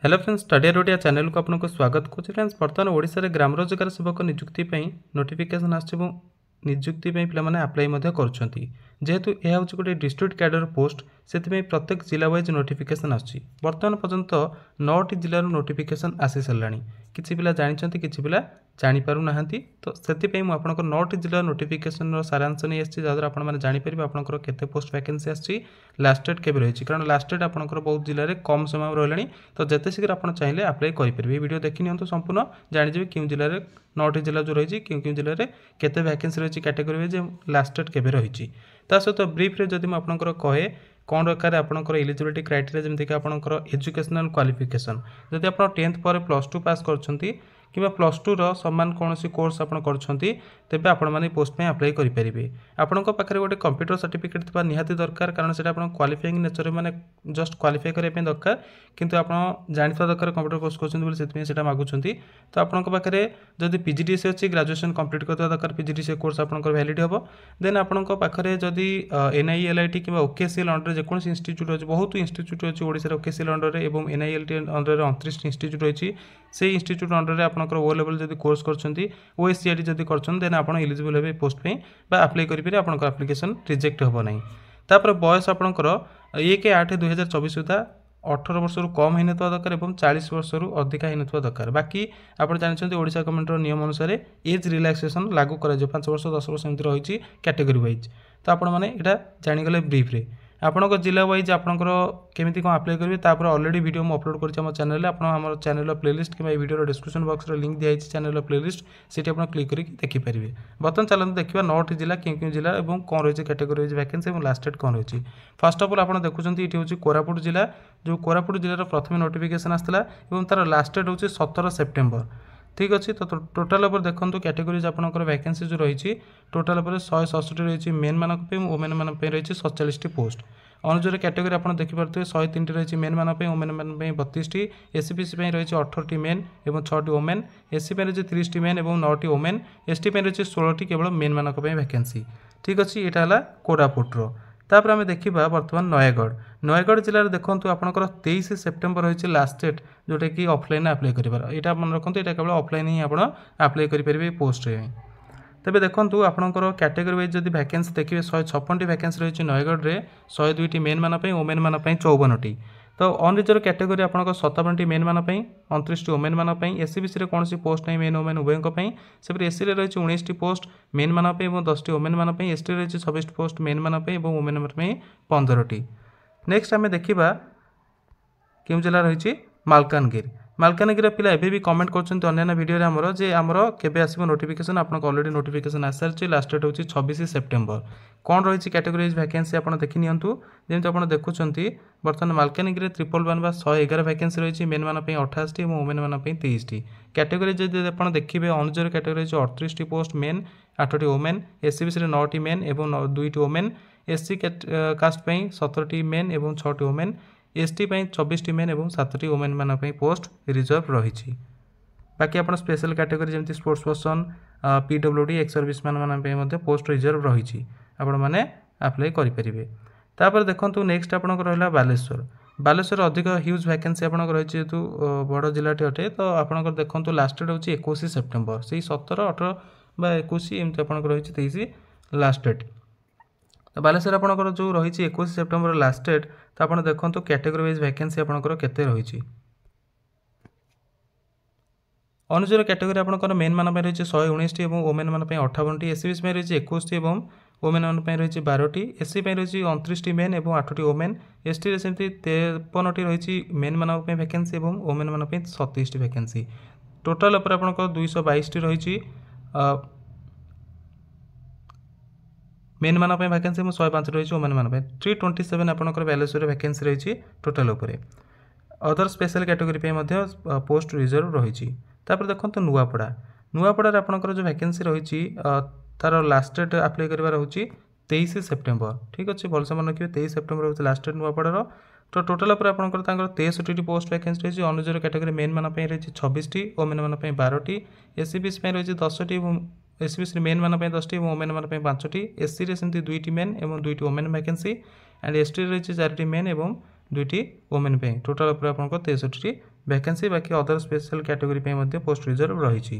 Hello friends, study रोडिया channel को आपको स्वागत करुच्ची। फ्रेंड्स, बर्तमान ओडिशा रे ग्राम रोजगार सेवक नियुक्ति नोटिफिकेशन आसछि नियुक्ति पे आप्लाई करुछंती। जेहेतु यह हूँ गोटे डिस्ट्रिक्ट कैडर पोस्ट से प्रत्येक जिला वाइज नोटिफिकेशन आसछि। बर्तमान पर्यंत 9टी जिलार नोटिफिकेशन आसी साराणी। किछि पिला जानिछंती, किछि पिला जानि पारु नाहांती। तो सेति मु आपनको 9टी जिला नोटिफिकेशन सारांश नहीं आछि, जहाँद्वारा आपण माने जानि परिबे आपनकर केते पोस्ट वैकेंसी आछि, लास्ट डेट केबे रहिछि। कारण लास्ट डेट आपनकर बहुत जिले में कम समय रहलानी। तो जेते शीघ्र आप चाहिए आप्लाई करेंगे। वीडियो देखि नियंतु संपूर्ण जानिजे क्यों जिले में 9टी जिला जो रही क्यों क्यों जिले में केते वैकेंसी रही कैटेगरी वाइज लास्ट डेट केबे रही। ता सहित ब्रीफ्रे जदि मुझे कहे कौन दरकार आपंकर एलिजिबिलिटी क्राइटेरिया जमीक आपंकर एजुकेशनल क्वालिफिकेशन। जदि आप 10th पर +2 पास करछंती कि +2 समान कौन सी कोर्स आप तेज आपण मैंने पोस्ट में आप्लाई करेंगे। आपण पाखे गोटे कंप्यूटर सर्टिफिकेट थी निहाती दरकार, कारण से क्वालिफाइंग नेचर मैंने जस्ट क्वालिफाई करने दरकार। किंतु आप जाना दरकार कंप्यूटर कोर्स कर मागुंट। तो आपण पाखे जदि पीजीडीसी अच्छी ग्रेजुएशन कंप्लीट करवा दरकार, पीजीडीसी कोर्स आप वैलिड हम। देन आपण पाखे जदि NIELIT कि OKCL अंडर जेको इंस्टीट्यूट अच्छे, बहुत इंस्टीट्यूट अच्छी ओडिशा OKCL अंडर और NIELT अंडर 29 इंस्टीट्यूट रही। से इंस्टीट्यूट अंडर आपंकर ओ लेवल जब कोर्स कर OSCIT जब कर देन आप एलिजिबल हे पोस्ट पे आप्लाई करेंगे। आप आप्लिकेसन रिजेक्ट हे ना। तापर बयस आपंकर 1/8/2024 सुधा 18 वर्ष कम होता दरकार और 40 वर्ष अधिका होता दरकार। बाकी आप जानते ओडिशा गवर्नमेंट नियम अनुसार एज रिलैक्सेशन लागू कर 5 वर्ष 10 वर्ष एमती रही कैटेगरी वाइज। तो आपण मैंने यहाँ जानीगले ब्रीफ्रे आपंक जिला वाइज आपंकर केमी कौन आप्लाई करेंगे। तापर ऑलरेडी वीडियो मुझे अपलोड कर चैनल आप चैनल प्लेलिस्ट कि वीडियो डिस्क्रिप्शन बॉक्स लिंक दिखाई चैनल प्लेलिस्ट से क्लिक करके देखिपारे। बर्तमान चलते देखा 9टी जिला क्यों क्यों जिला और कौन रही कैटेगरी वाइज वैकेंसी और लास्ट डेट कौन रही। फर्स्ट ऑफ ऑल आप देखुं ये हूँ कोरापुट जिला, जो कोरापुट जिलार प्रथम नोटिफिकेशन आसाला और तार लास्ट डेट हूँ 17 सेप्टेम्बर। ठीक अच्छे। तो टोटाल उपर देखो कैटेगरीज आपंकर वैकेंसी जो रही टोटाल 167 रही मेन मानक वोमेन मान रही 47टी पोस्ट। अनुजर कैटेगरी आप देखिपे 103 रही मेन मान वोमेन मान 32टी, SCPC रही 18टी मेन और 6टी वोमेन, SC रही 30टी मेन और 9टी वोमेन, ST रही 16टी केवल मेन मानक वैकेंसी। ठीक अच्छे। यहाँ है कोरापुटर। तापर आम देखा बर्तमान नयगढ़ जिले देखूँ आपंकर 23 सेप्टेम्बर रही लास्ट डेट जोटा कि ऑफलाइन आप्लाई कर। यहाँ मन रखते यहाँ केवल ऑफलाइन ही आप आप्लाई करेंगे पोस्ट में। तेज देखूँ आपंकर कैटेगरी वाइज जब वैकेंसी देखिए 156टी वैकेंसी रही नयगढ़ में, 102टी मेन मान वोमेन मान 54टी। तो अनरिजर्व कैटेगरी आपंकर 57टी मेन मान 29टी वोमेन मान, SCBC कौन सी पोस्ट नहीं मेन वोमेन उभयों से SC रही 19टी पोस्ट मेन मान और 10टी वोमेन मान, ST रही 26टी पोस्ट मेन मान और वोमेन मान 15टी। नेक्स्ट आम देखा क्यों जिला रही मालकानगिरी पिला एबे भी कमेंट करछन्ते अन्य वीडियो रे हमरो जे हमरो केबे आसीबो नोटिफिकेशन। आपनको ऑलरेडी नोटिफिकेशन आसारछि। लास्ट डेट होछि 26 सेप्टेम्बर। कौन रही कैटेगरी वैकेंसी आप देखि नियंतु। जेमति आप देखुछन्ती बर्तमान मालकानगिरी 111 111 वैकेंसी रही मेन मान 28टी और वोमेन मान 23टी। कैटेगरी जब आप देखिए अनुजर कैटेगरी 38टी पोस्ट मेन, 8टी वोमेन, SCBC 9टी मेन और 2टी वोमेन, SC कास्ट 17टी मेन और 6टी वोमेन, ST 24टी मेन और 7टी वोमेन मान पोस्ट रिजर्व रही। बाकी आप स्पेशल कैटेगरी जमी sports person, PWD ex service मान पोस्ट रिजर्व रही आपण मैंने आप्लाई करेंगे। तापर देखो नेक्स्ट आप रहा बालेश्वर अधिक ह्यूज वैकेंसी आप रही जेहतु बड़ जिलाटी अटे। तो आप देखो लास्ट डेट हूँ 21 सेप्टेम्बर, से 17 18 21 एमती आप रही 23 लास्ट डेट। तो बालेश्वर आपंकर जो रही 21 सेप्टेम्बर लास्ट डेट। तो आप देखो कैटेगरी वाइज वैकेंसी आपंकर केते रही। अनुजर कैटेगरी आपंकर मेन मान रही 119टी और वोमेन मान 58टी, SCBC रही 21टी और वोमेन मान रही 12टी, SC रही 29टी मेन और 8टी वोमेन, ST रे सेमती 53टी रही मेन मान वैकेंसी और वोमेन मान 27टी वैकेंसी। टोटाल उपर आपंकर 222टी रही मेन मान वैकेंसी और 105 रही वोमेन मान 327 आपंकर बालेश्वर वैकेंसी रही टोटाल उपर। Other special category post reserve रही। तापर देखो नुआपड़ा आपंकर जो वैकेंसी रही तार लास्ट डेट आप्लाई करवा रही 23 सेप्टेम्बर। ठीक अच्छे। भलसे मन रखिए 23 सेप्टेम्बर हूँ लास्ट डेट नुआपड़ार। तो टोटाल उपर आपंकर 63टी पोस्ट वैकेंसी रही। अनुजर कैटेगरी मेन मान रही 26टी, वोमेन मान 12टी, SCBC रही 10टी, SCBC मेन मान 10टी, वोमेन मान 5टी, SC रे सेमती 2टी मेन और 2टी वोमेन वैकेंसी एंड ST रही 4टी मेन और 2टी वोमेन पे। टोटाल उपर आपंकर 63टी वैकेंसी बाकी other special category post reserve रही।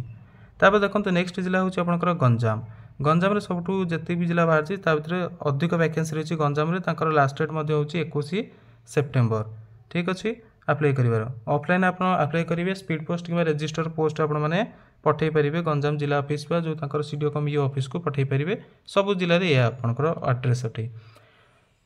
तापर देखो नेक्स्ट जिला हूँ आपंकर गंजाम। गंजाम सबुठू जिते भी जिला बाहर भर अधिक वैकेंसी रही गंजाम लास्ट डेट हूँ 21 सेप्टेम्बर। ठीक अच्छे अप्लाई कर ऑफलाइन आप अप्लाई करेंगे स्पीड पोस्ट कि रजिस्टर पोस्ट आपने पठे पारे गंजाम जिला ऑफिस जो सीडीओ कम ई ऑफिस को पठे पारे। सब जिले में यह आपंकर आड्रेस अटे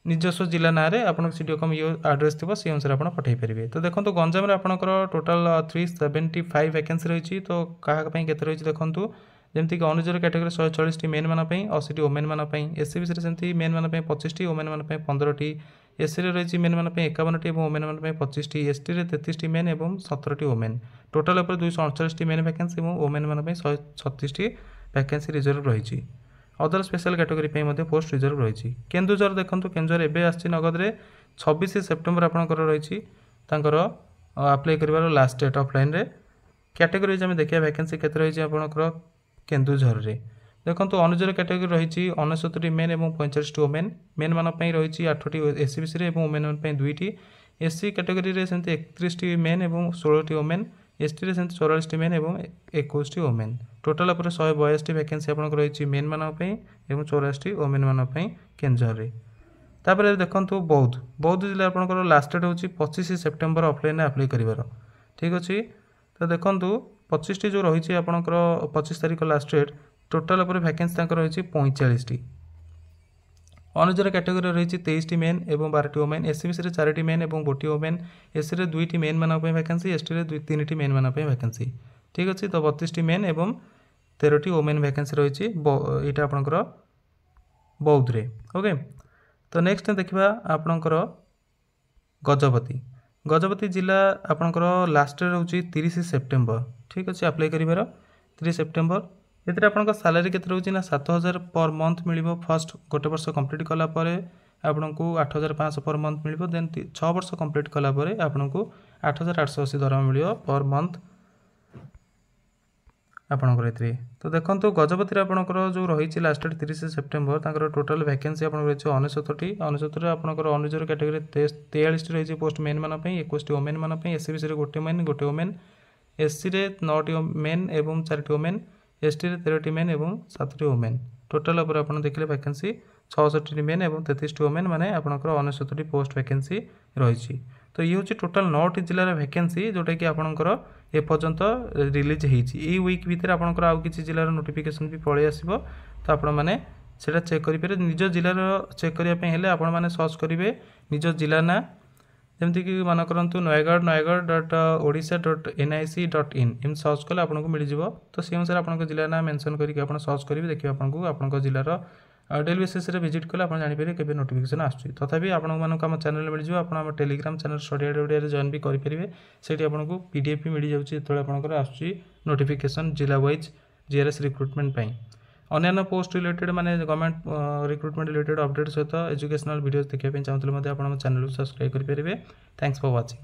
निजस्व जिला ना आप सीडीओ कम ई आड्रेस थी से अनुसार आप पठे पारे। तो देखो गंजाम आपंकर टोटाल 375 वैकेंसी रही। तो क्या के रही देखूँ जमीक अनुजर कैटेगरी 140 मेन मानी 80 ओमेन मानी एससी बीसी सेमती मेन मानी 25 ओमेन मानी 15 एससी रही मेन मानी 51 और ओमेन मानी 25 एसटी 33 मेन और 17 ओमेन टोटाल 248 मेन वैकेंसी और ओमेन मानी 136 वैकेंसी रिजर्व रही। Other special category post reserve रही। केन्दुझर देखो केन्दुझर एवं आसी नगद 26 सेप्टेम्बर आपंकर रही अप्लाई कर लास्ट डेट ऑफलाइन रे कैटेगरी देखिए वैकेंसी के रही आपंकर केन्दुझर रे देखो अनुजर कैटेगरी रही 69 मेन और 45 ओमेन मेन मानी रही 8 एससी बीसी और ओमेन मानी 2 एससी कैटेगरी सेमती 31 मेन और 16 ओमेन एसटी सेमती 44 मेन और 21 ओमेन टोटाल 182 वैकेंसी आप रही मेन मानी और 84 ओमेन मानी केन्दुझर रे। तापर देखो बौद्ध जिला आपंकर लास्ट डेट हूँ 25 सेप्टेम्बर ऑफलाइन अप्लाई कर। ठीक अच्छे तो देखो 25 जो रही आपंकर 25 तारीख लास्ट डेट टोटाल वैकेंसी रही 45। अनुजर कैटेगरी रही 23 मेन और 12 ओमेन एससी बीसी 4 मेन और 1 ओमेन एससी 2 मेन मानी वैकेंसी एसटी 3 मेन मानी वैकेंसी। ठीक अच्छे तो 32 मेन और 13 ओमेन वैकेंसी रही यहाँ आपंकर बौद्ध रे। ओके तो नेक्स्ट देखा आपंकर गजपति। गजपति जिला आपंकर लास्ट रोचे 30 सेप्टेम्बर। ठीक अच्छे अप्लाई कर 30 सेप्टेम्बर ये आपंकर सैलरी के रोचे ना 7000 पर मंथ मिल फर्स्ट गोटे वर्ष कंप्लीट कलापर आपन को 8500 पर मंथ मिल देन 6 वर्ष कंप्लीट कलापर आपन को 8880 दरमा मिल पर मंथ आपंकर। तो देखो गजपति आपंकर जो रही last date 30 September total vacancy आप रही 69 आपंकर अनुजर कैटेगरी 43 रही पोस्ट मेन मानी 21 ओमेन मानी SC BC 1 men 1 women SC 9 men और 4 ओमेन एसटी 13 मेन और 7 ओमेन टोटाल आप देखिए वैकेंसी 66 मेन और 33 ओमेन माने आपंकर 69 पोस्ट वैकेंसी रही। तो ये हूँ टोटाल 9टी जिलार वैकेंसी जोटा कि आपंकर एपर्यंत रिलीज होती वीक भितर आपंकर आउ कि जिलार नोटिफिकेशन भी पलि आसो। तो आपण मैंने सेटा चेक करेंगे निज जिलार चेक करने आपण मैंने सर्च करेंगे निज जिला ना जमीक मन करूँ nagarh.odisha.nic.in एम सर्च कले आपको मिल जाव। तो सी अनुसार आप जिला ना मेंशन करके आप सर्च करेंगे देखिए आपको जिलार डेली बेसिस विजिट कले आप जानीपर के नोटिफिकेशन आसूँ। तथापि आपम चैनल मिल जाव आप Telegram channel study Odia join भी करेंगे से आपको पीडीएफ भी मिल जाऊँगी जो आपंकर आसूँ नोटिफिकेशन जिला वाइज जीआरएस रिक्रुटमेंट अन्य पोस्ट रिलेटेड माने गवर्नमेंट रिक्रुटमेंट रिलेटेड अपडेट सहित एजुकेशनल वीडियोस देखा चाहते आप चैनल को सब्सक्राइब करेंगे। Thanks for watching.